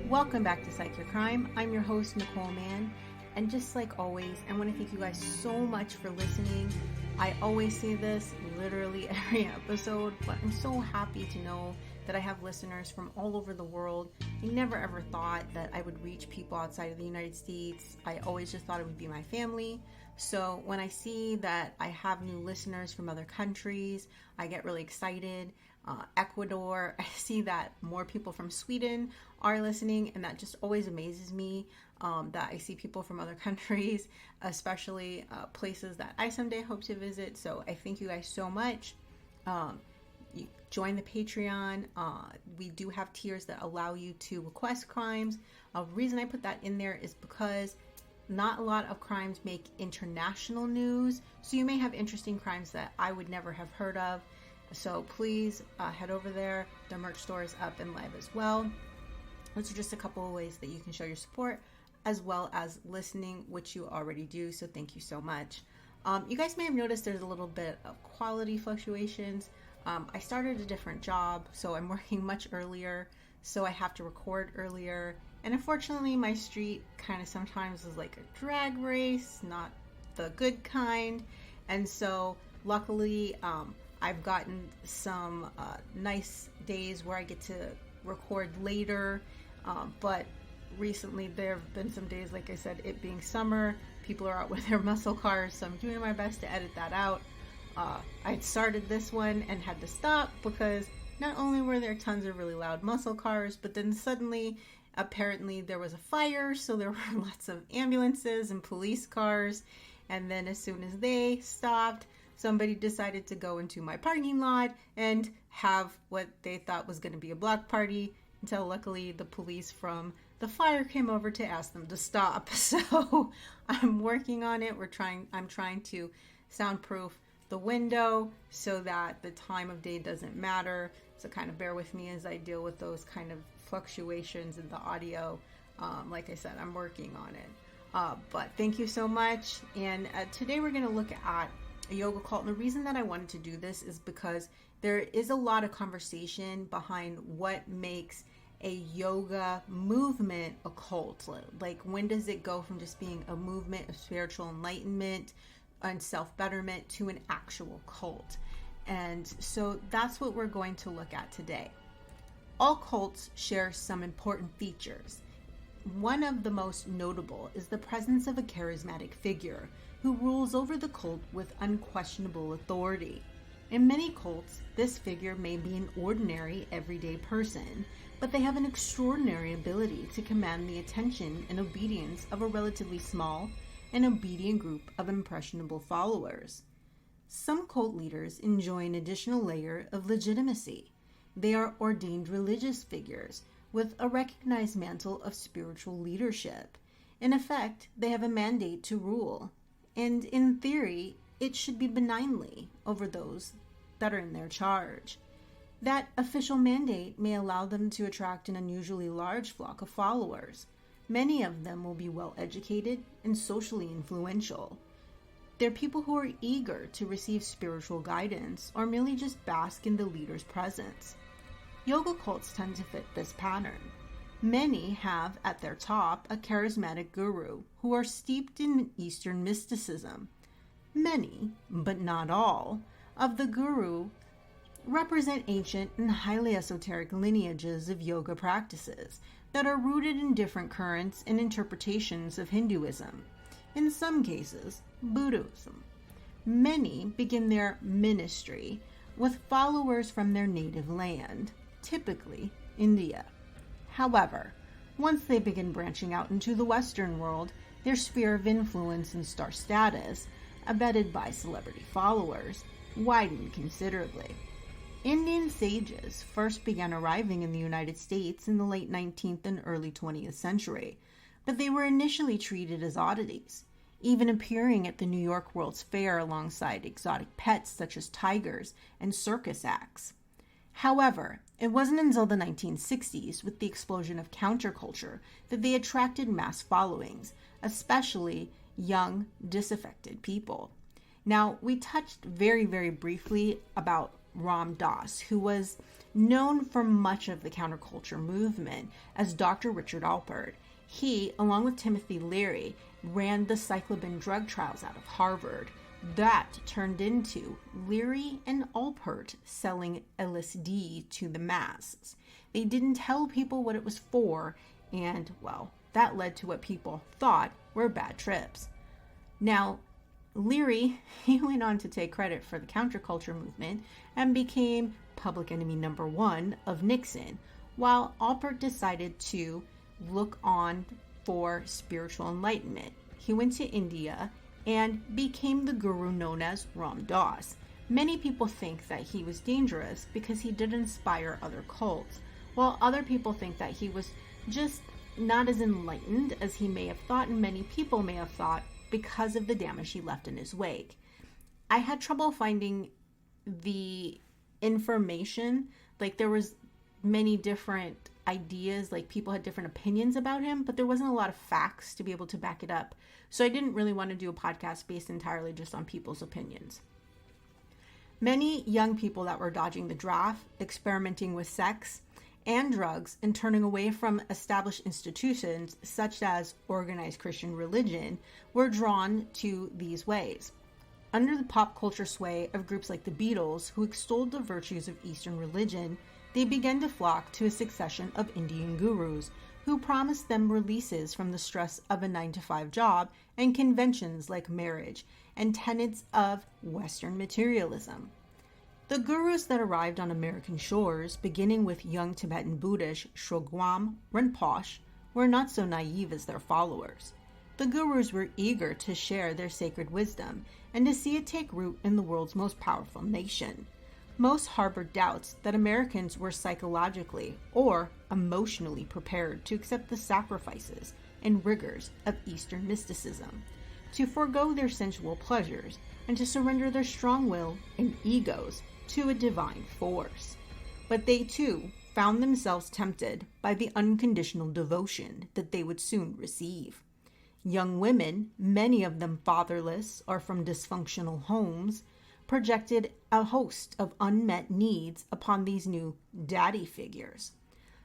Welcome back to Psych Your Crime. I'm your host, Nicole Mann. And just like always, I want to thank you guys so much for listening. I always say this literally every episode, but I'm so happy to know that I have listeners from all over the world. I never ever thought that I would reach people outside of the United States. I always just thought it would be my family. So when I see that I have new listeners from other countries, I get really excited. Ecuador, I see that more people from Sweden are listening, and that just always amazes me that I see people from other countries, especially places that I someday hope to visit. So I thank you guys so much. You join the Patreon. We do have tiers that allow you to request crimes. The reason I put that in there is because not a lot of crimes make international news, so you may have interesting crimes that I would never have heard of. So please head over there. The merch store is up and live as well. Those are just a couple of ways that you can show your support, as well as listening, which you already do. So thank you so much. You guys may have noticed there's a little bit of quality fluctuations. I started a different job, so I'm working much earlier, so I have to record earlier. And unfortunately, my street kind of sometimes is like a drag race, not the good kind. And so luckily, I've gotten some nice days where I get to record later, but recently there have been some days, like I said, it being summer, people are out with their muscle cars, so I'm doing my best to edit that out. I started this one and had to stop because not only were there tons of really loud muscle cars, but then suddenly, apparently there was a fire, so there were lots of ambulances and police cars, and then as soon as they stopped, somebody decided to go into my parking lot and have what they thought was going to be a block party, until luckily the police from the fire came over to ask them to stop. So I'm working on it. I'm trying to soundproof the window so that the time of day doesn't matter. So kind of bear with me as I deal with those kind of fluctuations in the audio. Like I said, I'm working on it. But thank you so much. And today we're going to look at a yoga cult. And the reason that I wanted to do this is because there is a lot of conversation behind what makes a yoga movement a cult. Like, when does it go from just being a movement of spiritual enlightenment and self-betterment to an actual cult? And so that's what we're going to look at today. All cults share some important features. One of the most notable is the presence of a charismatic figure who rules over the cult with unquestionable authority. In many cults, this figure may be an ordinary, everyday person, but they have an extraordinary ability to command the attention and obedience of a relatively small and obedient group of impressionable followers. Some cult leaders enjoy an additional layer of legitimacy. They are ordained religious figures with a recognized mantle of spiritual leadership. In effect, they have a mandate to rule, and in theory, it should be benignly over those that are in their charge. That official mandate may allow them to attract an unusually large flock of followers. Many of them will be well educated and socially influential. They're people who are eager to receive spiritual guidance or merely just bask in the leader's presence. Yoga cults tend to fit this pattern. Many have at their top a charismatic guru who are steeped in Eastern mysticism. Many, but not all, of the guru represent ancient and highly esoteric lineages of yoga practices that are rooted in different currents and interpretations of Hinduism, in some cases, Buddhism. Many begin their ministry with followers from their native land, typically India. However, once they begin branching out into the Western world, their sphere of influence and star status, abetted by celebrity followers, widened considerably. Indian sages first began arriving in the United States in the late 19th and early 20th century, but they were initially treated as oddities, even appearing at the New York World's Fair alongside exotic pets such as tigers and circus acts. However, it wasn't until the 1960s, with the explosion of counterculture, that they attracted mass followings, especially young, disaffected people. Now, we touched very, very briefly about Ram Dass, who was known for much of the counterculture movement as Dr. Richard Alpert. He, along with Timothy Leary, ran the psilocybin drug trials out of Harvard. That turned into Leary and Alpert selling LSD to the masses. They didn't tell people what it was for, and, well, that led to what people thought were bad trips. Now, Leary, he went on to take credit for the counterculture movement and became public enemy number one of Nixon, while Alpert decided to look on for spiritual enlightenment. He went to India and became the guru known as Ram Dass. Many people think that he was dangerous because he did inspire other cults, while other people think that he was just not as enlightened as he may have thought, and many people may have thought, because of the damage he left in his wake. I had trouble finding the information. Like, there was many different ideas, like people had different opinions about him, but there wasn't a lot of facts to be able to back it up. So I didn't really want to do a podcast based entirely just on people's opinions. Many young people that were dodging the draft, experimenting with sex and drugs, and turning away from established institutions such as organized Christian religion were drawn to these ways. Under the pop culture sway of groups like the Beatles, who extolled the virtues of Eastern religion, they began to flock to a succession of Indian gurus who promised them releases from the stress of a 9-to-5 job and conventions like marriage and tenets of Western materialism. The gurus that arrived on American shores, beginning with young Tibetan Buddhist Shogwam Rinpoche, were not so naive as their followers. The gurus were eager to share their sacred wisdom and to see it take root in the world's most powerful nation. Most harbored doubts that Americans were psychologically or emotionally prepared to accept the sacrifices and rigors of Eastern mysticism, to forego their sensual pleasures, and to surrender their strong will and egos to a divine force. But they too found themselves tempted by the unconditional devotion that they would soon receive. Young women, many of them fatherless or from dysfunctional homes, projected a host of unmet needs upon these new daddy figures.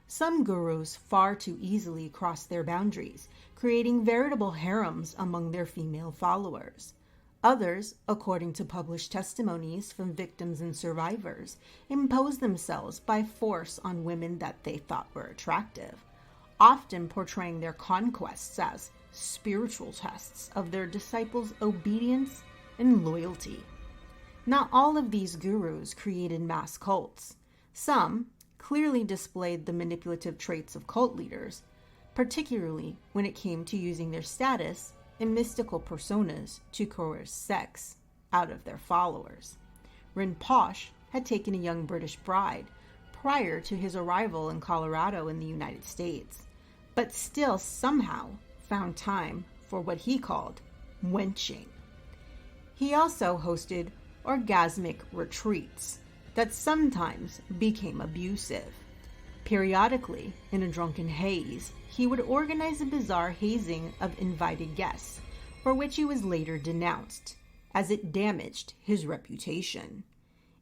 Some gurus far too easily crossed their boundaries, creating veritable harems among their female followers. Others, according to published testimonies from victims and survivors, imposed themselves by force on women that they thought were attractive, often portraying their conquests as spiritual tests of their disciples' obedience and loyalty. Not all of these gurus created mass cults. Some clearly displayed the manipulative traits of cult leaders, particularly when it came to using their status and mystical personas to coerce sex out of their followers. Rinpoche had taken a young British bride prior to his arrival in Colorado in the United States, but still somehow found time for what he called wenching. He also hosted orgasmic retreats that sometimes became abusive. Periodically, in a drunken haze, he would organize a bizarre hazing of invited guests, for which he was later denounced, as it damaged his reputation.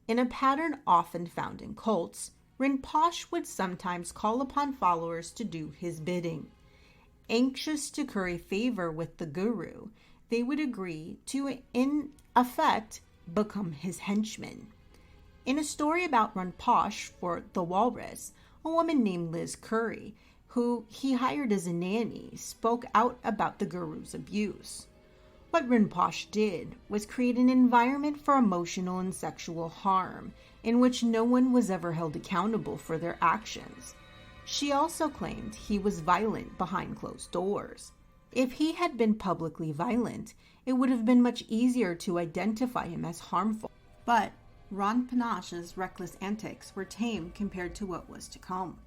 In a pattern often found in cults, Rinpoche would sometimes call upon followers to do his bidding. Anxious to curry favor with the guru, they would agree to, in effect, become his henchmen. In a story about Rinpoche for The Walrus, a woman named Liz Curry, who he hired as a nanny, spoke out about the guru's abuse. What Rinpoche did was create an environment for emotional and sexual harm, in which no one was ever held accountable for their actions. She also claimed he was violent behind closed doors. If he had been publicly violent, it would have been much easier to identify him as harmful. But Rinpoche's reckless antics were tame compared to what was to come.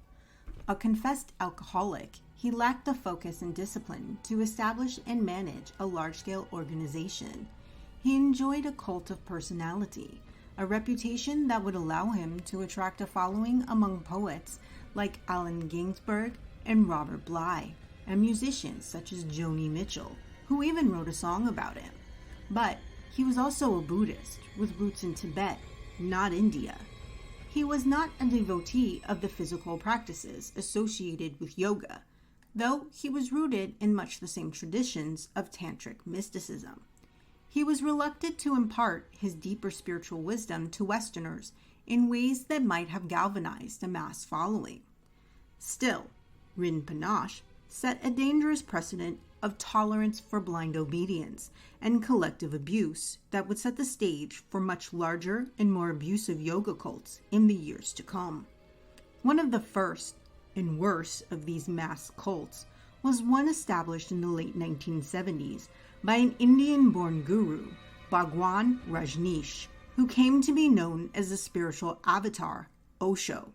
A confessed alcoholic, he lacked the focus and discipline to establish and manage a large-scale organization. He enjoyed a cult of personality, a reputation that would allow him to attract a following among poets like Allen Ginsberg and Robert Bly, and musicians such as Joni Mitchell, who even wrote a song about him. But he was also a Buddhist with roots in Tibet, not India, He was not a devotee of the physical practices associated with yoga, though he was rooted in much the same traditions of tantric mysticism. He was reluctant to impart his deeper spiritual wisdom to Westerners in ways that might have galvanized a mass following. Still, Rinpoche set a dangerous precedent of tolerance for blind obedience and collective abuse that would set the stage for much larger and more abusive yoga cults in the years to come. One of the first and worst of these mass cults was one established in the late 1970s by an Indian-born guru, Bhagwan Rajneesh, who came to be known as the spiritual avatar, Osho.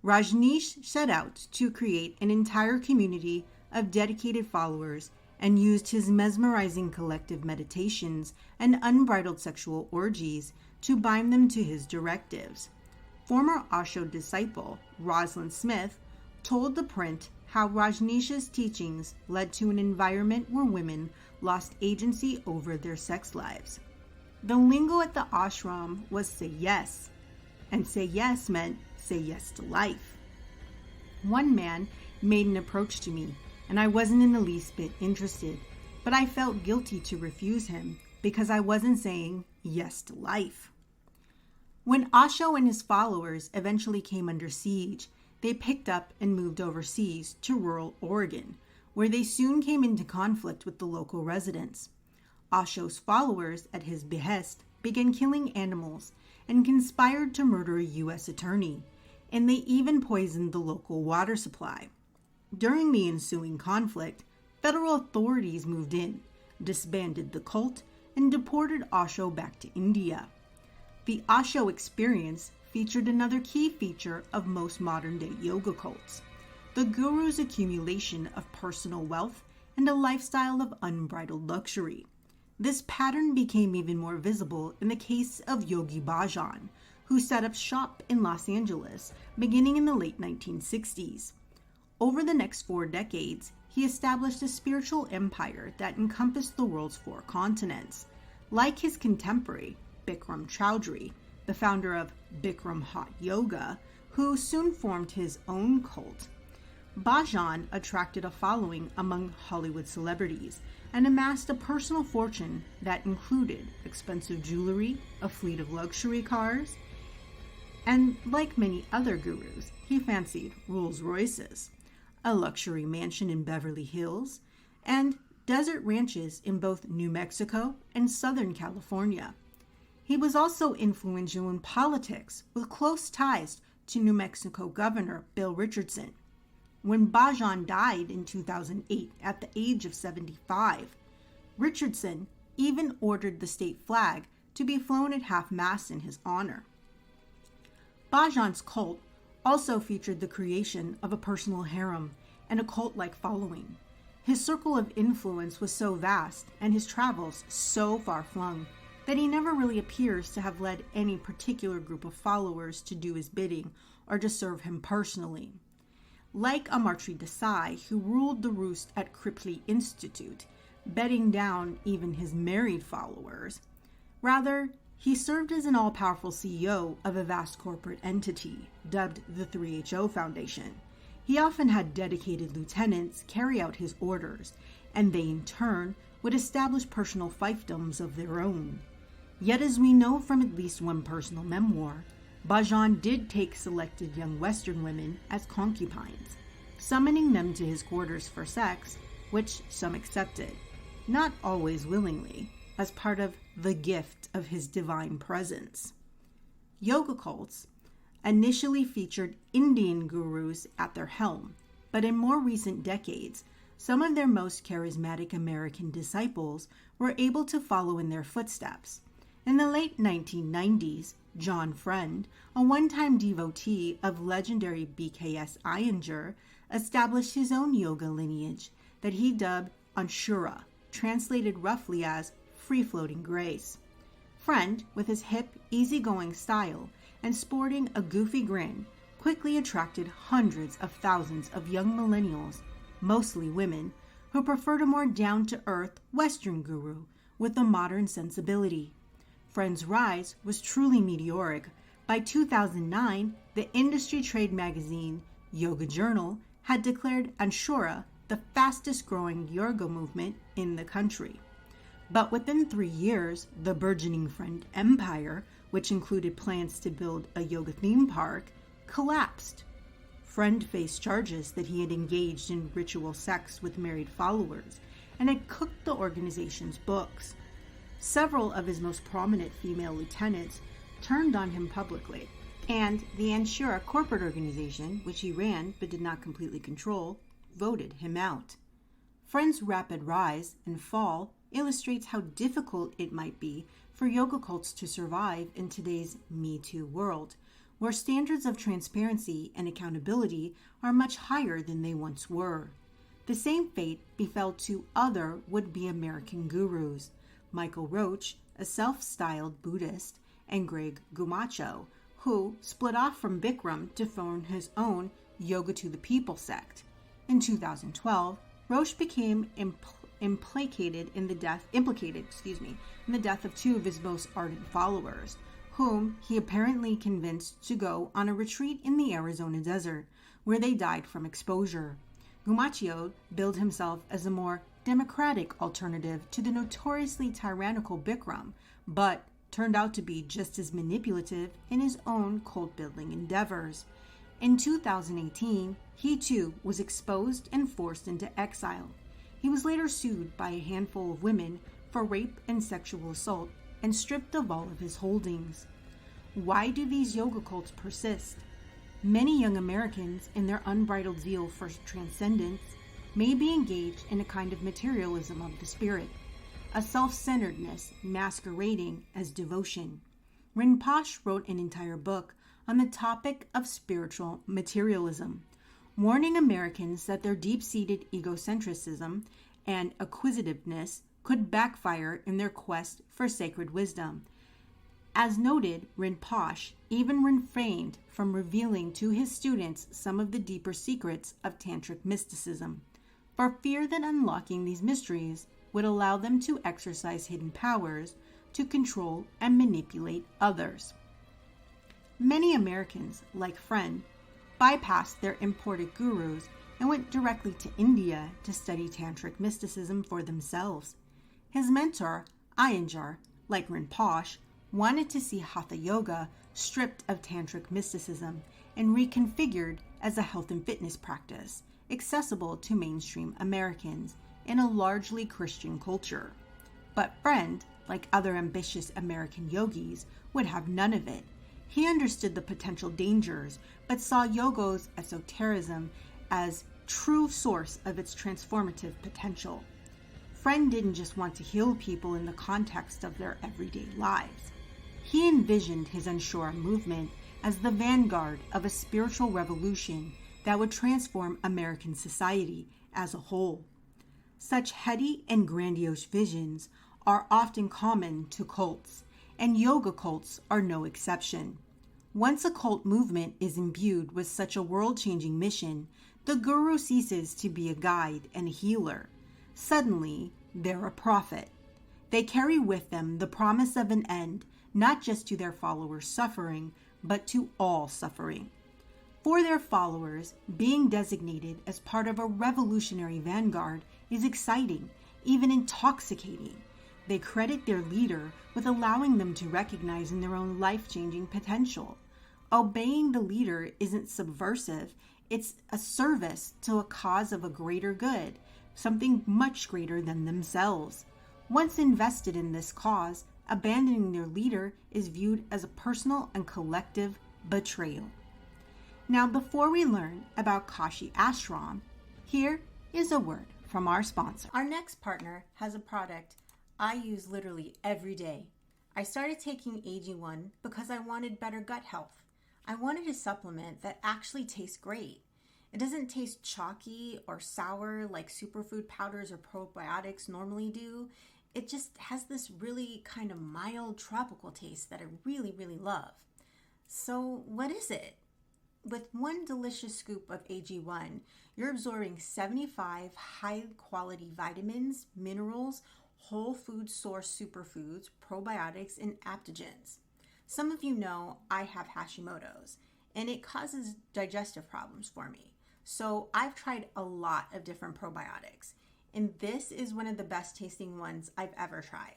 Rajneesh set out to create an entire community of dedicated followers and used his mesmerizing collective meditations and unbridled sexual orgies to bind them to his directives. Former Osho disciple Rosalind Smith told The Print how Rajneesh's teachings led to an environment where women lost agency over their sex lives. The lingo at the ashram was say yes, and say yes meant say yes to life. One man made an approach to me, and I wasn't in the least bit interested, but I felt guilty to refuse him because I wasn't saying yes to life. When Osho and his followers eventually came under siege, they picked up and moved overseas to rural Oregon, where they soon came into conflict with the local residents. Osho's followers, at his behest, began killing animals and conspired to murder a U.S. attorney, and they even poisoned the local water supply. During the ensuing conflict, federal authorities moved in, disbanded the cult, and deported Osho back to India. The Osho experience featured another key feature of most modern-day yoga cults: the guru's accumulation of personal wealth and a lifestyle of unbridled luxury. This pattern became even more visible in the case of Yogi Bhajan, who set up shop in Los Angeles beginning in the late 1960s. Over the next 4 decades, he established a spiritual empire that encompassed the world's 4 continents. Like his contemporary, Bikram Choudhury, the founder of Bikram Hot Yoga, who soon formed his own cult, Bhajan attracted a following among Hollywood celebrities and amassed a personal fortune that included expensive jewelry, a fleet of luxury cars, and like many other gurus, he fancied Rolls Royces, a luxury mansion in Beverly Hills, and desert ranches in both New Mexico and Southern California. He was also influential in politics, with close ties to New Mexico Governor Bill Richardson. When Bhajan died in 2008 at the age of 75, Richardson even ordered the state flag to be flown at half-mast in his honor. Bhajan's cult also featured the creation of a personal harem and a cult-like following. His circle of influence was so vast and his travels so far-flung that he never really appears to have led any particular group of followers to do his bidding or to serve him personally. Like Amartya Desai, who ruled the roost at Kripley Institute, bedding down even his married followers. Rather, he served as an all-powerful CEO of a vast corporate entity, dubbed the 3HO Foundation. He often had dedicated lieutenants carry out his orders, and they in turn would establish personal fiefdoms of their own. Yet as we know from at least one personal memoir, Bhajan did take selected young Western women as concubines, summoning them to his quarters for sex, which some accepted, not always willingly, as part of the gift of his divine presence. Yoga cults initially featured Indian gurus at their helm, but in more recent decades, some of their most charismatic American disciples were able to follow in their footsteps. In the late 1990s, John Friend, a one-time devotee of legendary BKS Iyengar, established his own yoga lineage that he dubbed Anshura, translated roughly as free-floating grace. Friend, with his hip, easygoing style and sporting a goofy grin, quickly attracted hundreds of thousands of young millennials, mostly women, who preferred a more down-to-earth Western guru with a modern sensibility. Friend's rise was truly meteoric, By 2009, the industry trade magazine Yoga Journal had declared Anshura the fastest growing yoga movement in the country. But within 3 years, the burgeoning Friend empire, which included plans to build a yoga theme park, collapsed. Friend faced charges that he had engaged in ritual sex with married followers and had cooked the organization's books. Several of his most prominent female lieutenants turned on him publicly, and the Anshura corporate organization, which he ran but did not completely control, voted him out. Friend's rapid rise and fall illustrates how difficult it might be for yoga cults to survive in today's Me Too world, where standards of transparency and accountability are much higher than they once were. The same fate befell two other would-be American gurus, Michael Roach, a self-styled Buddhist, and Greg Gumacho, who split off from Bikram to form his own Yoga to the People sect. In 2012, Roach became implicated in the death of two of his most ardent followers, whom he apparently convinced to go on a retreat in the Arizona desert, where they died from exposure. Gumacho billed himself as a more democratic alternative to the notoriously tyrannical Bikram, but turned out to be just as manipulative in his own cult-building endeavors. In 2018, he too was exposed and forced into exile. He was later sued by a handful of women for rape and sexual assault and stripped of all of his holdings. Why do these yoga cults persist? Many young Americans, in their unbridled zeal for transcendence, may be engaged in a kind of materialism of the spirit, a self-centeredness masquerading as devotion. Rinpoche wrote an entire book on the topic of spiritual materialism, warning Americans that their deep-seated egocentrism and acquisitiveness could backfire in their quest for sacred wisdom. As noted, Rinpoche even refrained from revealing to his students some of the deeper secrets of tantric mysticism, for fear that unlocking these mysteries would allow them to exercise hidden powers to control and manipulate others. Many Americans, like Friend, bypassed their imported gurus and went directly to India to study tantric mysticism for themselves. His mentor, Iyengar, like Rinpoche, wanted to see Hatha Yoga stripped of tantric mysticism and reconfigured as a health and fitness practice, accessible to mainstream Americans in a largely Christian culture. But Friend, like other ambitious American yogis, would have none of it. He understood the potential dangers, but saw yoga's esotericism as true source of its transformative potential. Friend didn't just want to heal people in the context of their everyday lives. He envisioned his Anshura movement as the vanguard of a spiritual revolution that would transform American society as a whole. Such heady and grandiose visions are often common to cults, and yoga cults are no exception. Once a cult movement is imbued with such a world-changing mission, the guru ceases to be a guide and a healer. Suddenly, they're a prophet. They carry with them the promise of an end, not just to their followers' suffering, but to all suffering. For their followers, being designated as part of a revolutionary vanguard is exciting, even intoxicating. They credit their leader with allowing them to recognize in their own life-changing potential. Obeying the leader isn't subversive, it's a service to a cause of a greater good, something much greater than themselves. Once invested in this cause, abandoning their leader is viewed as a personal and collective betrayal. Now, before we learn about Kashi Ashram, here is a word from our sponsor. Our next partner has a product I use literally every day. I started taking AG1 because I wanted better gut health. I wanted a supplement that actually tastes great. It doesn't taste chalky or sour like superfood powders or probiotics normally do. It just has this really kind of mild tropical taste that I really, really love. So what is it? With one delicious scoop of AG1, you're absorbing 75 high-quality vitamins, minerals, whole food source superfoods, probiotics, and adaptogens. Some of you know I have Hashimoto's, and it causes digestive problems for me. So I've tried a lot of different probiotics, and this is one of the best tasting ones I've ever tried.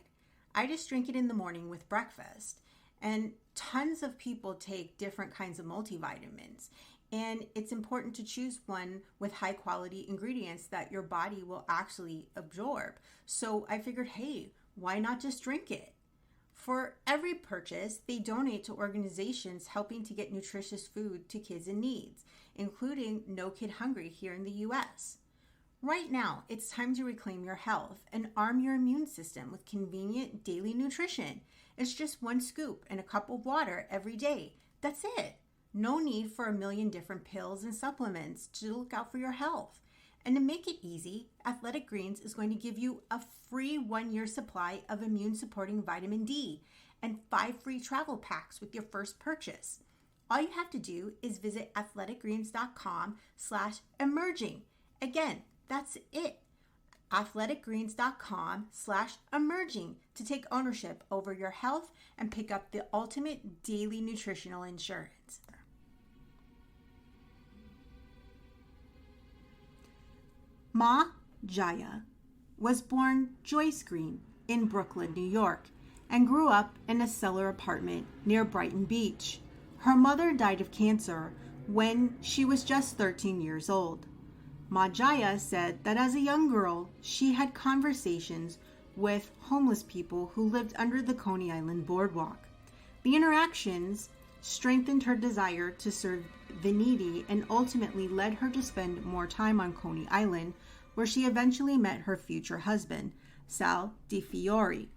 I just drink it in the morning with breakfast, and tons of people take different kinds of multivitamins, and it's important to choose one with high quality ingredients that your body will actually absorb. So I figured, hey, why not just drink it? For every purchase, they donate to organizations helping to get nutritious food to kids in need, including No Kid Hungry here in the US. Right now, it's time to reclaim your health and arm your immune system with convenient daily nutrition. It's just 1 scoop and a cup of water every day. That's it. No need for a million different pills and supplements to look out for your health. And to make it easy, Athletic Greens is going to give you a free 1-year supply of immune-supporting vitamin D and 5 free travel packs with your first purchase. All you have to do is visit athleticgreens.com/emerging. Again, that's it. athleticgreens.com/emerging to take ownership over your health and pick up the ultimate daily nutritional insurance. Ma Jaya was born Joyce Green in Brooklyn, New York, and grew up in a cellar apartment near Brighton Beach. Her mother died of cancer when she was just 13 years old. Ma Jaya said that as a young girl, she had conversations with homeless people who lived under the Coney Island boardwalk. The interactions strengthened her desire to serve the needy and ultimately led her to spend more time on Coney Island, where she eventually met her future husband, Sal Di Fiore.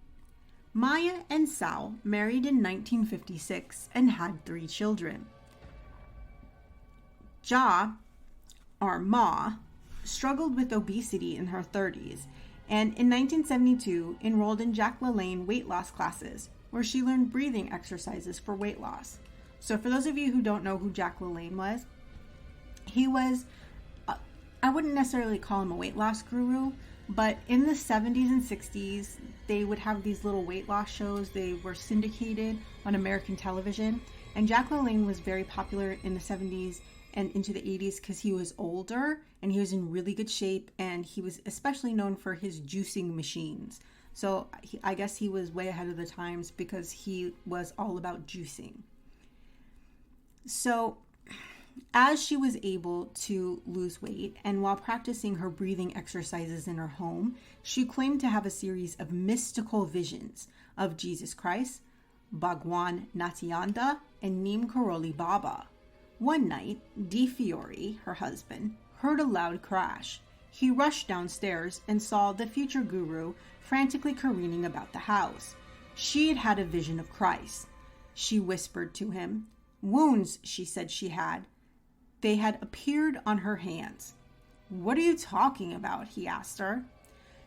Maya and Sal married in 1956 and had 3 children. Ma, struggled with obesity in her 30s, and in 1972 enrolled in Jack LaLanne weight loss classes, where she learned breathing exercises for weight loss. So for those of you who don't know who Jack LaLanne was, he was, I wouldn't necessarily call him a weight loss guru, but in the 70s and 60s, they would have these little weight loss shows. They were syndicated on American television, and Jack LaLanne was very popular in the 70s and into the 80s because he was older and he was in really good shape, and he was especially known for his juicing machines. So I guess he was way ahead of the times because he was all about juicing. So as she was able to lose weight, and while practicing her breathing exercises in her home, she claimed to have a series of mystical visions of Jesus Christ, Bhagwan Nityananda, and Neem Karoli Baba. One night, Di Fiore, her husband, heard a loud crash. He rushed downstairs and saw the future guru frantically careening about the house. She had had a vision of Christ. She whispered to him. Wounds, she said she had. They had appeared on her hands. What are you talking about? He asked her.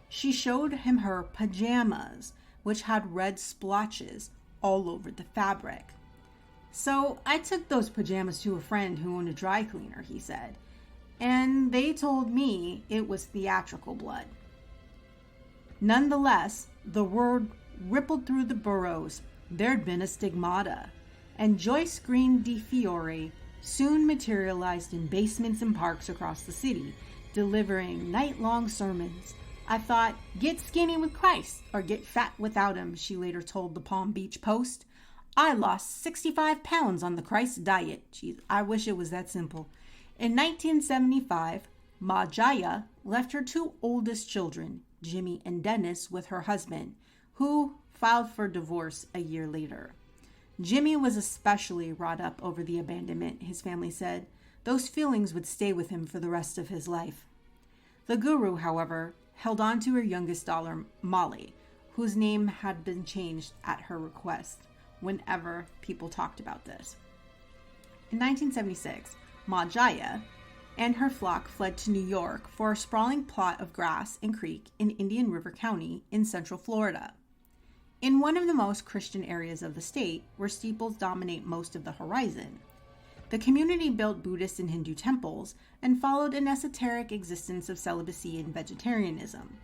She showed him her pajamas, which had red splotches all over the fabric. So I took those pajamas to a friend who owned a dry cleaner, he said, and they told me it was theatrical blood. Nonetheless, the word rippled through the boroughs. There'd been a stigmata, and Joyce Green Di Fiore soon materialized in basements and parks across the city, delivering night-long sermons. I thought, get skinny with Christ or get fat without him, she later told the Palm Beach Post. I lost 65 pounds on the Christ diet. Jeez, I wish it was that simple. In 1975, Ma Jaya left her 2 oldest children, Jimmy and Dennis, with her husband, who filed for divorce a year later. Jimmy was especially wrought up over the abandonment, his family said. Those feelings would stay with him for the rest of his life. The guru, however, held on to her youngest daughter, Molly, whose name had been changed at her request whenever people talked about this. In 1976, Ma Jaya and her flock fled to New York for a sprawling plot of grass and creek in Indian River County in central Florida. In one of the most Christian areas of the state, where steeples dominate most of the horizon, the community built Buddhist and Hindu temples and followed an esoteric existence of celibacy and vegetarianism.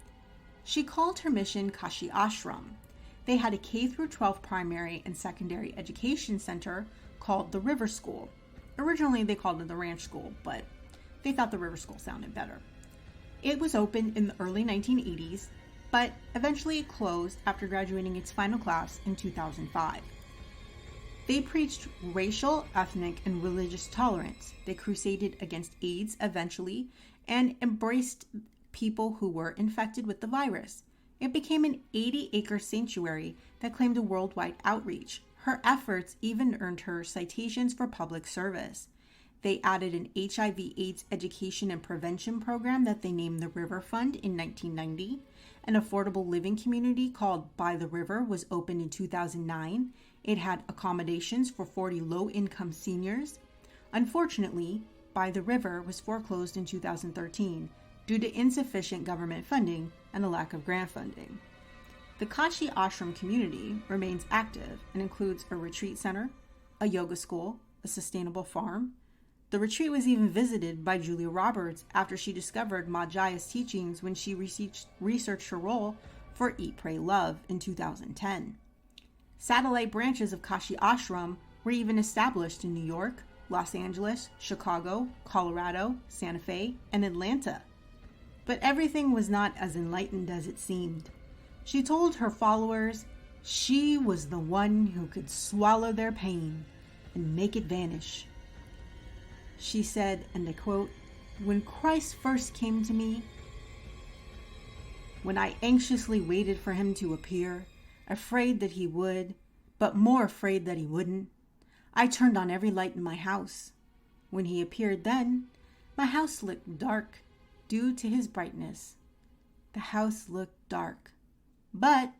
She called her mission Kashi Ashram. they had a K through 12 primary and secondary education center called the River School. Originally, they called it the Ranch School, but they thought the River School sounded better. It was opened in the early 1980s, but eventually it closed after graduating its final class in 2005. They preached racial, ethnic, and religious tolerance. They crusaded against AIDS eventually and embraced people who were infected with the virus. It became an 80-acre sanctuary that claimed a worldwide outreach. Her efforts even earned her citations for public service. They added an HIV/AIDS education and prevention program that they named the River Fund in 1990. An affordable living community called By the River was opened in 2009. It had accommodations for 40 low-income seniors. Unfortunately, By the River was foreclosed in 2013 due to insufficient government funding and a lack of grant funding. The Kashi Ashram community remains active and includes a retreat center, a yoga school, a sustainable farm. The retreat was even visited by Julia Roberts after she discovered Ma Jaya's teachings when she researched her role for Eat, Pray, Love in 2010. Satellite branches of Kashi Ashram were even established in New York, Los Angeles, Chicago, Colorado, Santa Fe, and Atlanta. But everything was not as enlightened as it seemed. She told her followers she was the one who could swallow their pain and make it vanish. She said, and I quote, "When Christ first came to me, when I anxiously waited for him to appear, afraid that he would, but more afraid that he wouldn't, I turned on every light in my house. When he appeared then, my house looked dark due to his brightness. The house looked dark. But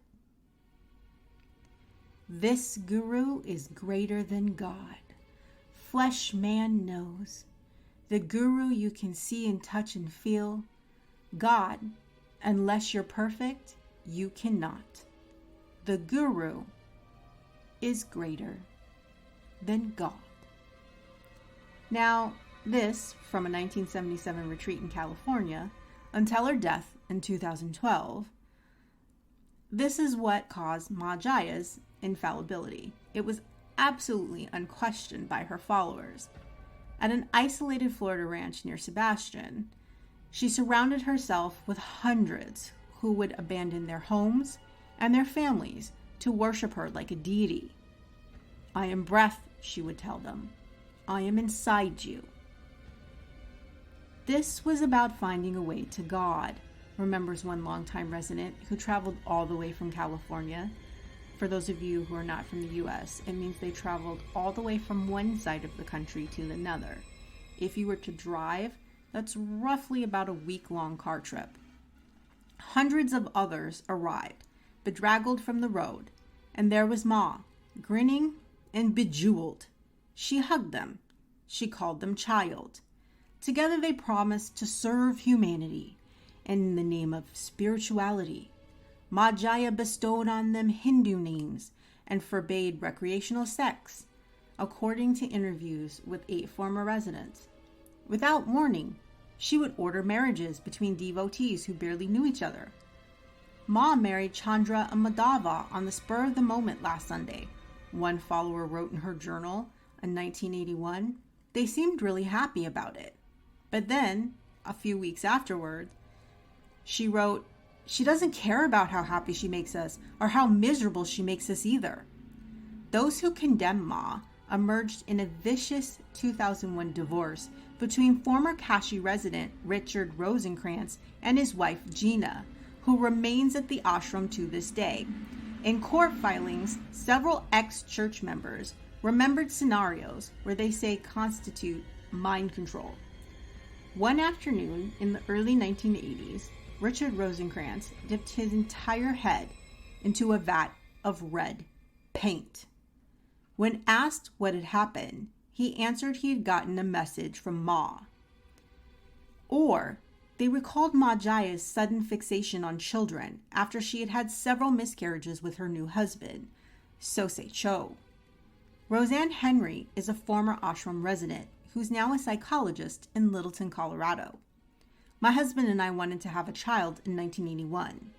this guru is greater than God. Flesh man knows. The guru you can see and touch and feel. God, unless you're perfect, you cannot. The guru is greater than God." Now, this from a 1977 retreat in California until her death in 2012. This is what caused Ma Jaya's infallibility. It was absolutely unquestioned by her followers. At an isolated Florida ranch near Sebastian, she surrounded herself with hundreds who would abandon their homes and their families to worship her like a deity. "I am breath," she would tell them. "I am inside you." This was about finding a way to God, remembers one longtime resident who traveled all the way from California. For those of you who are not from the U.S., it means they traveled all the way from one side of the country to another. If you were to drive, that's roughly about a week-long car trip. Hundreds of others arrived, bedraggled from the road, and there was Ma, grinning and bejeweled. She hugged them. She called them child. Together they promised to serve humanity. In the name of spirituality, Ma Jaya bestowed on them Hindu names and forbade recreational sex, according to interviews with 8 former residents. Without warning, she would order marriages between devotees who barely knew each other. Ma married Chandra and Madhava on the spur of the moment last Sunday. One follower wrote in her journal in 1981, "They seemed really happy about it." But then, a few weeks afterward, she wrote, "She doesn't care about how happy she makes us or how miserable she makes us either." Those who condemned Ma emerged in a vicious 2001 divorce between former Kashi resident Richard Rosenkrantz and his wife Gina, who remains at the ashram to this day. In court filings, several ex-church members remembered scenarios where they say constitute mind control. One afternoon in the early 1980s, Richard Rosenkrantz dipped his entire head into a vat of red paint. When asked what had happened, he answered he had gotten a message from Ma. Or they recalled Ma Jaya's sudden fixation on children after she had had several miscarriages with her new husband, Sose Cho. Roseanne Henry is a former ashram resident who's now a psychologist in Littleton, Colorado. "My husband and I wanted to have a child in 1981.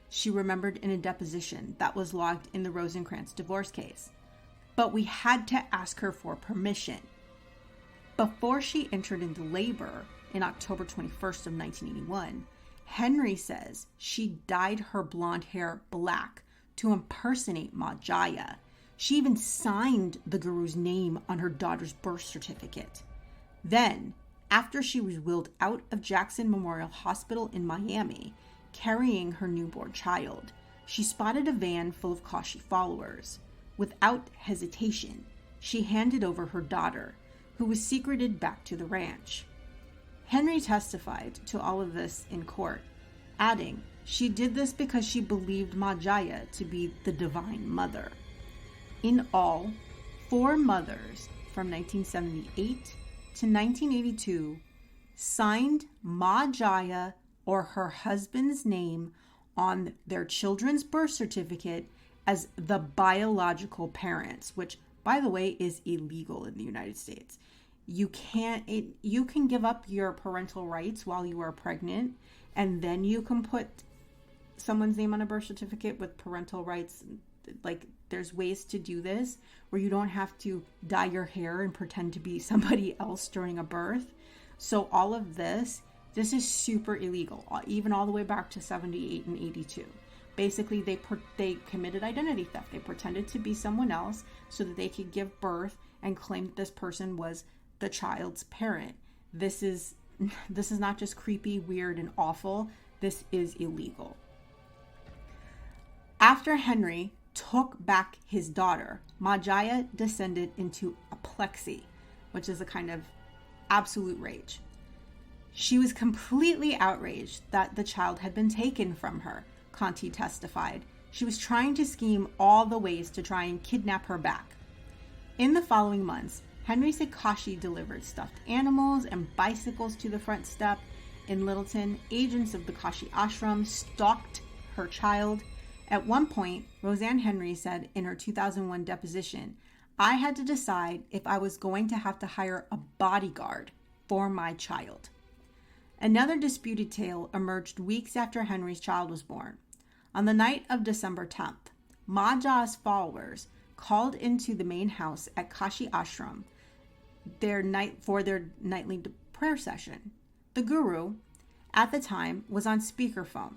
she remembered in a deposition that was logged in the Rosencrantz divorce case. But we had to ask her for permission. Before she entered into labor in October 21st of 1981, Henry says she dyed her blonde hair black to impersonate Ma Jaya. She even signed the guru's name on her daughter's birth certificate. Then, after she was wheeled out of Jackson Memorial Hospital in Miami, carrying her newborn child, she spotted a van full of Kashi followers. Without hesitation, she handed over her daughter, who was secreted back to the ranch. Henry testified to all of this in court, adding she did this because she believed Ma Jaya to be the Divine Mother. In all, 4 mothers from 1978 to 1982 signed Ma Jaya or her husband's name on their children's birth certificate as the biological parents, which, by the way, is illegal in the United States. You can give up your parental rights while you are pregnant, and then you can put someone's name on a birth certificate with parental rights. Like, there's ways to do this where you don't have to dye your hair and pretend to be somebody else during a birth. So all of this is super illegal, even all the way back to 78 and 82. Basically, they committed identity theft. They pretended to be someone else so that they could give birth and claim that this person was the child's parent. This is not just creepy, weird, and awful. This is illegal. After Henry took back his daughter, Ma Jaya descended into aplexy, which is a kind of absolute rage. She was completely outraged that the child had been taken from her, Conti testified. She was trying to scheme all the ways to try and kidnap her back. In the following months, Henry said Kashi delivered stuffed animals and bicycles to the front step. In Littleton, agents of the Kashi ashram stalked her child. At one point, Roseanne Henry said in her 2001 deposition, "I had to decide if I was going to have to hire a bodyguard for my child." Another disputed tale emerged weeks after Henry's child was born. On the night of December 10th, Ma Jaya's followers called into the main house at Kashi ashram for their nightly prayer session. The guru, at the time, was on speakerphone.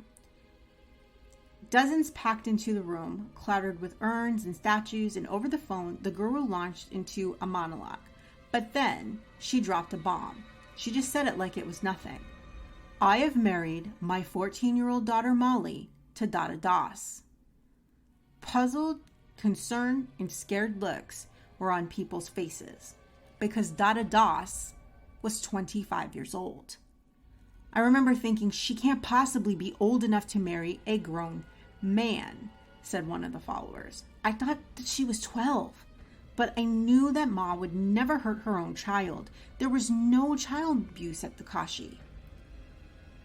Dozens packed into the room, cluttered with urns and statues, and over the phone, the guru launched into a monologue. But then she dropped a bomb. She just said it like it was nothing. "I have married my 14-year-old daughter Molly to Dada Das." Puzzled, concerned, and scared looks were on people's faces because Dada Das was 25 years old. I remember thinking, she can't possibly be old enough to marry a grown man, said one of the followers. I thought that she was 12, but I knew that Ma would never hurt her own child. There was no child abuse at the Kashi.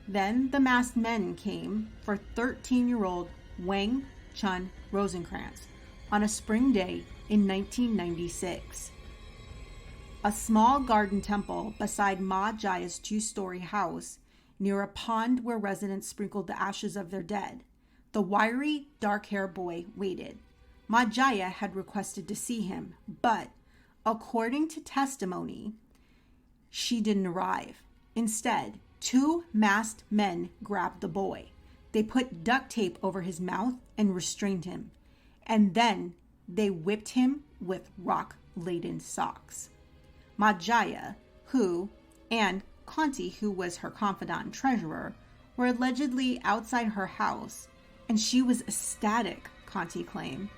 Then the masked men came for 13-year-old Wang Chun Rosencrantz on a spring day in 1996. A small garden temple beside Ma Jaya's 2-story house near a pond where residents sprinkled the ashes of their dead. The wiry, dark-haired boy waited. Ma Jaya had requested to see him, but, according to testimony, she didn't arrive. Instead, 2 masked men grabbed the boy. They put duct tape over his mouth and restrained him. And then they whipped him with rock-laden socks. Ma Jaya, and Conti, who was her confidant and treasurer, were allegedly outside her house, and she was ecstatic, Conti claimed.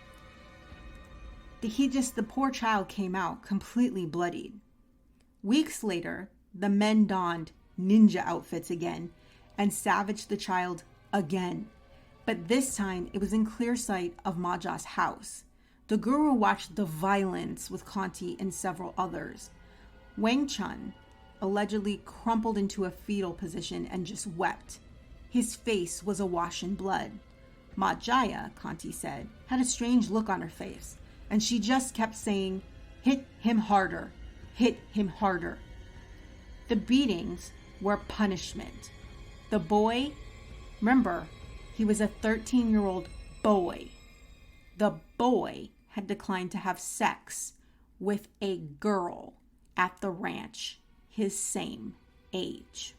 The poor child came out completely bloodied. Weeks later, the men donned ninja outfits again and savaged the child again. But this time, it was in clear sight of Ma Jaya's house. The guru watched the violence with Conti and several others. Wang Chun allegedly crumpled into a fetal position and just wept. His face was awash in blood. Ma Jaya, Conti said, had a strange look on her face, and she just kept saying, "Hit him harder, hit him harder." The beatings were punishment. The boy, remember, He was a 13-year-old boy. The boy had declined to have sex with a girl at the ranch his same age.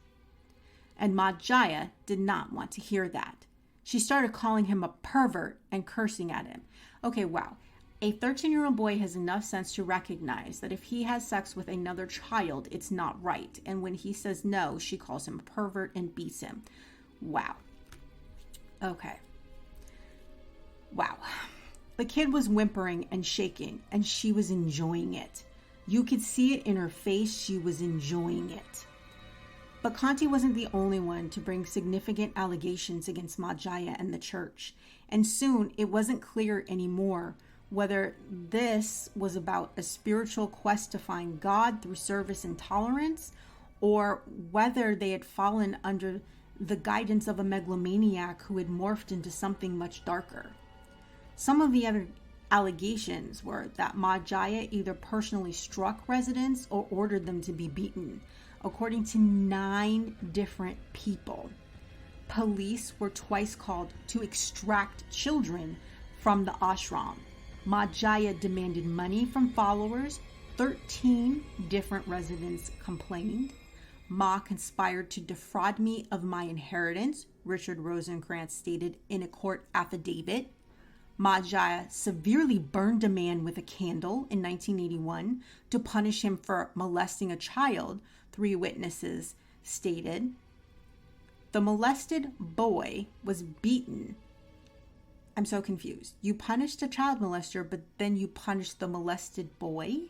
And Ma Jaya did not want to hear that. She started calling him a pervert and cursing at him. Okay, wow. A 13-year-old boy has enough sense to recognize that if he has sex with another child, it's not right. And when he says no, she calls him a pervert and beats him. Wow. Okay. Wow. The kid was whimpering and shaking, and she was enjoying it. You could see it in her face. She was enjoying it. But Conti wasn't the only one to bring significant allegations against Ma Jaya and the church. And soon it wasn't clear anymore whether this was about a spiritual quest to find God through service and tolerance, or whether they had fallen under the guidance of a megalomaniac who had morphed into something much darker. Some of the other allegations were that Ma Jaya either personally struck residents or ordered them to be beaten, according to 9 different people. Police were twice called to extract children from the ashram. Ma Jaya demanded money from followers. 13 different residents complained. Ma conspired to defraud me of my inheritance, Richard Rosenkrantz stated in a court affidavit. Ma Jaya severely burned a man with a candle in 1981 to punish him for molesting a child, 3 witnesses stated. The molested boy was beaten. I'm so confused. You punished a child molester, but then you punished the molested boy?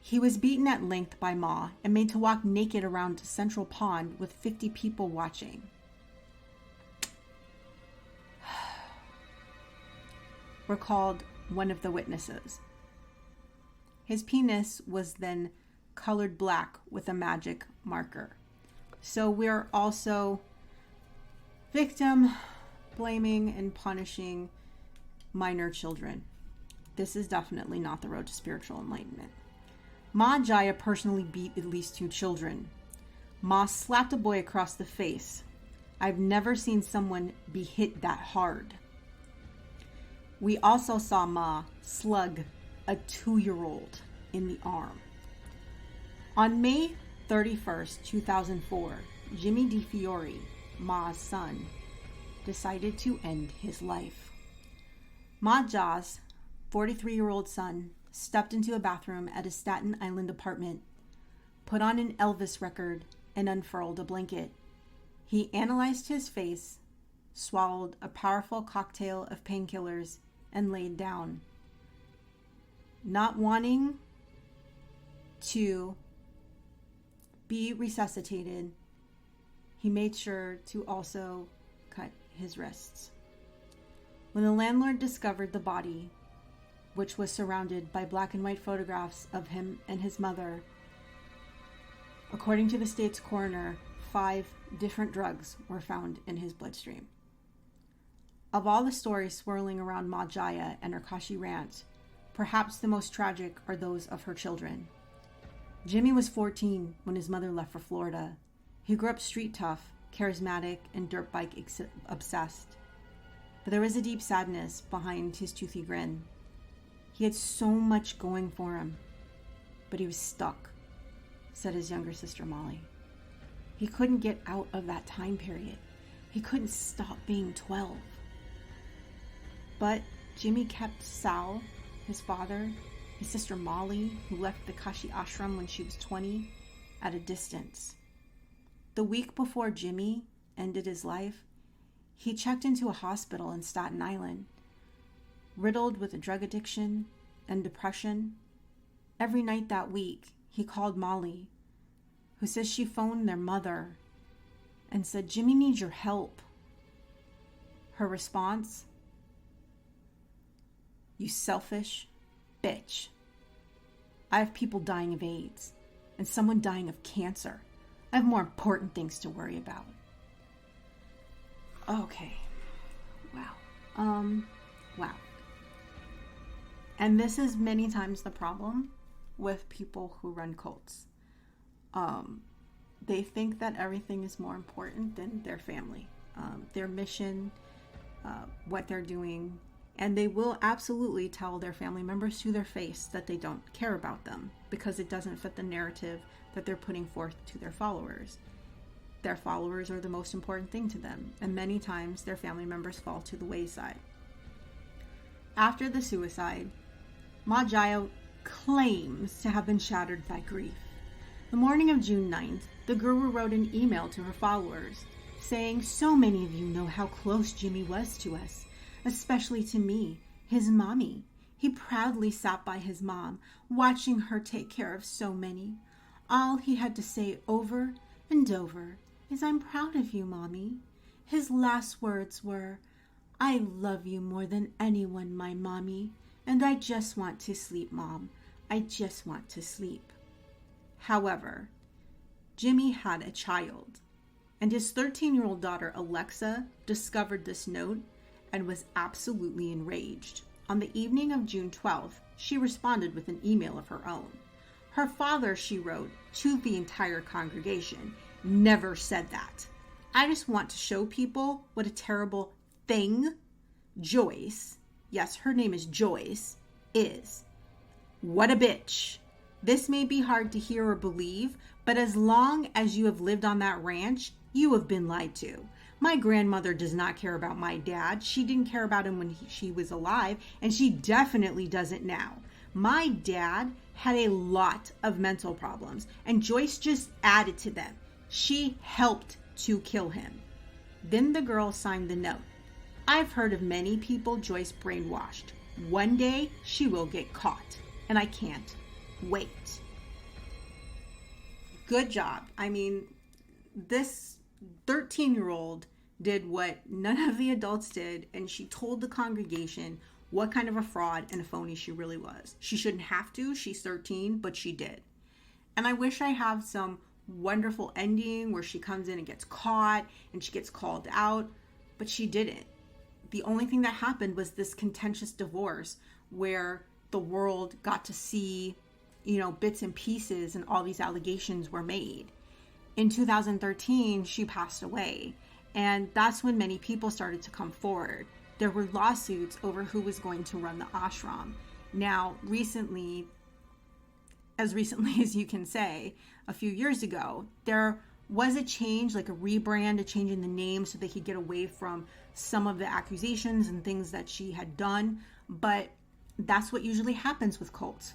He was beaten at length by Ma and made to walk naked around Central Pond with 50 people watching. Recalled one of the witnesses. His penis was then colored black with a magic marker. So we're also victim blaming and punishing minor children. This is definitely not the road to spiritual enlightenment. Ma Jaya personally beat at least 2 children. Ma slapped a boy across the face. I've never seen someone be hit that hard. We also saw Ma slug a 2-year-old in the arm. On May 31st, 2004, Jimmy DeFiore, Ma's son, decided to end his life. Ma Jaya's 43-year-old son stepped into a bathroom at his Staten Island apartment, put on an Elvis record, and unfurled a blanket. He analyzed his face, swallowed a powerful cocktail of painkillers, and laid down. Not wanting to be resuscitated, he made sure to also cut his wrists. When the landlord discovered the body, which was surrounded by black and white photographs of him and his mother, according to the state's coroner, 5 different drugs were found in his bloodstream. Of all the stories swirling around Ma Jaya and her Kashi Ranch, perhaps the most tragic are those of her children. Jimmy was 14 when his mother left for Florida. He grew up street tough, charismatic, and dirt bike obsessed. But there was a deep sadness behind his toothy grin. He had so much going for him, but he was stuck, said his younger sister Molly. He couldn't get out of that time period. He couldn't stop being 12. But Jimmy kept Sal, his father, his sister Molly, who left the Kashi ashram when she was 20, at a distance. The week before Jimmy ended his life, he checked into a hospital in Staten Island, riddled with a drug addiction and depression. Every night that week, he called Molly, who says she phoned their mother and said, "Jimmy needs your help." Her response, "You selfish bitch. I have people dying of AIDS and someone dying of cancer. I have more important things to worry about." Okay. Wow. Wow. And this is many times the problem with people who run cults. They think that everything is more important than their family. their mission, what they're doing, and they will absolutely tell their family members to their face that they don't care about them because it doesn't fit the narrative that they're putting forth to their followers. Their followers are the most important thing to them, and many times their family members fall to the wayside. After the suicide, Ma Jaya claims to have been shattered by grief. The morning of June 9th, the guru wrote an email to her followers saying, "So many of you know how close Jimmy was to us, especially to me, his mommy. He proudly sat by his mom, watching her take care of so many. All he had to say over and over is, 'I'm proud of you, mommy.' His last words were, 'I love you more than anyone, my mommy, and I just want to sleep, mom. I just want to sleep.'" However, Jimmy had a child, and his 13-year-old daughter, Alexa, discovered this note and was absolutely enraged. On the evening of June 12th, she responded with an email of her own. Her father, she wrote, to the entire congregation, never said that. I just want to show people what a terrible thing Joyce, yes, her name is Joyce, is. What a bitch. This may be hard to hear or believe, but as long as you have lived on that ranch, you have been lied to. My grandmother does not care about my dad. She didn't care about him when she was alive, and she definitely doesn't now. My dad had a lot of mental problems, and Joyce just added to them. She helped to kill him. Then the girl signed the note. I've heard of many people Joyce brainwashed. One day she will get caught, and I can't wait. Good job. I mean, this 13-year-old did what none of the adults did, and she told the congregation what kind of a fraud and a phony she really was. She shouldn't have to. She's 13, but she did. And I wish I have some wonderful ending where she comes in and gets caught and she gets called out, but she didn't. The only thing that happened was this contentious divorce where the world got to see, bits and pieces, and all these allegations were made. In 2013, she passed away, and that's when many people started to come forward. There were lawsuits over who was going to run the ashram. Now, as recently as you can say, a few years ago, there was a change, like a rebrand, a change in the name so they could get away from some of the accusations and things that she had done. But that's what usually happens with cults.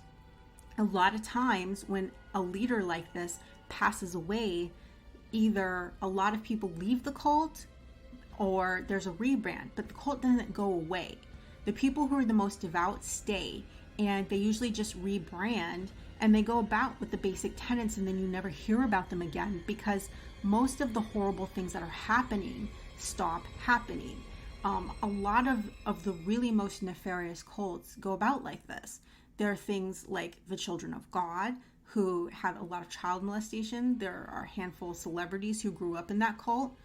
A lot of times when a leader like this passes away, either a lot of people leave the cult or there's a rebrand, but the cult doesn't go away. The people who are the most devout stay, and they usually just rebrand and they go about with the basic tenets, and then you never hear about them again because most of the horrible things that are happening stop happening. A lot of the really most nefarious cults go about like this. There are things like the Children of God, who had a lot of child molestation. There are a handful of celebrities who grew up in that cult.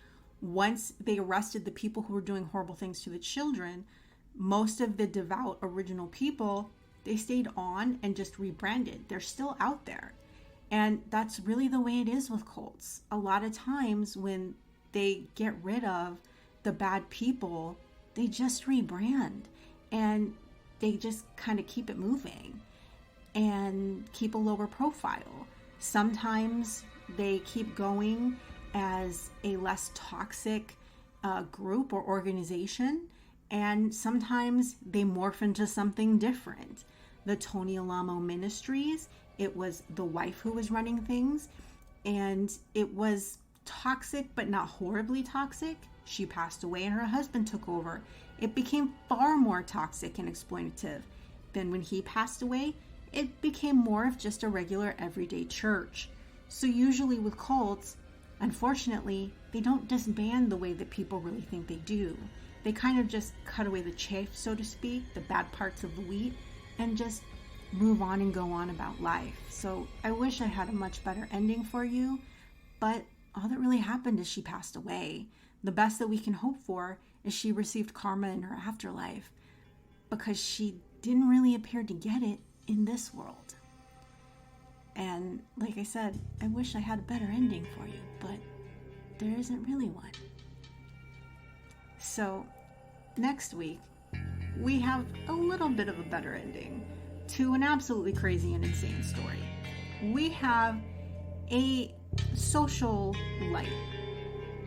Once they arrested the people who were doing horrible things to the children, most of the devout original people, they stayed on and just rebranded. They're still out there. And that's really the way it is with cults. A lot of times when they get rid of the bad people, they just rebrand and they just kind of keep it moving and keep a lower profile. Sometimes they keep going as a less toxic group or organization, and sometimes they morph into something different. The Tony Alamo Ministries, it was the wife who was running things, and it was toxic but not horribly toxic. She passed away and her husband took over. It became far more toxic and exploitative. Then when he passed away, it became more of just a regular everyday church. So usually with cults, unfortunately, they don't disband the way that people really think they do. They kind of just cut away the chaff, so to speak, the bad parts of the wheat, and just move on and go on about life. So I wish I had a much better ending for you, but all that really happened is she passed away. The best that we can hope for is she received karma in her afterlife, because she didn't really appear to get it in this world. And like I said, I wish I had a better ending for you, but there isn't really one. So, next week, we have a little bit of a better ending to an absolutely crazy and insane story. We have a social light.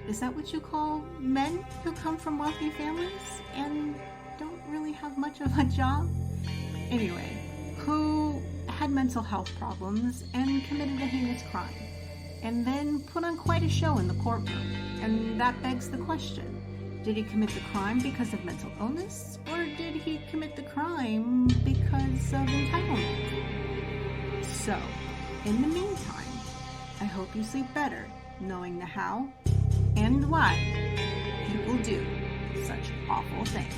Is that what you call men who come from wealthy families and don't really have much of a job? Anyway, who had mental health problems and committed a heinous crime, and then put on quite a show in the courtroom. And that begs the question, did he commit the crime because of mental illness, or did he commit the crime because of entitlement? So, in the meantime, I hope you sleep better, knowing the how and why people do such awful things.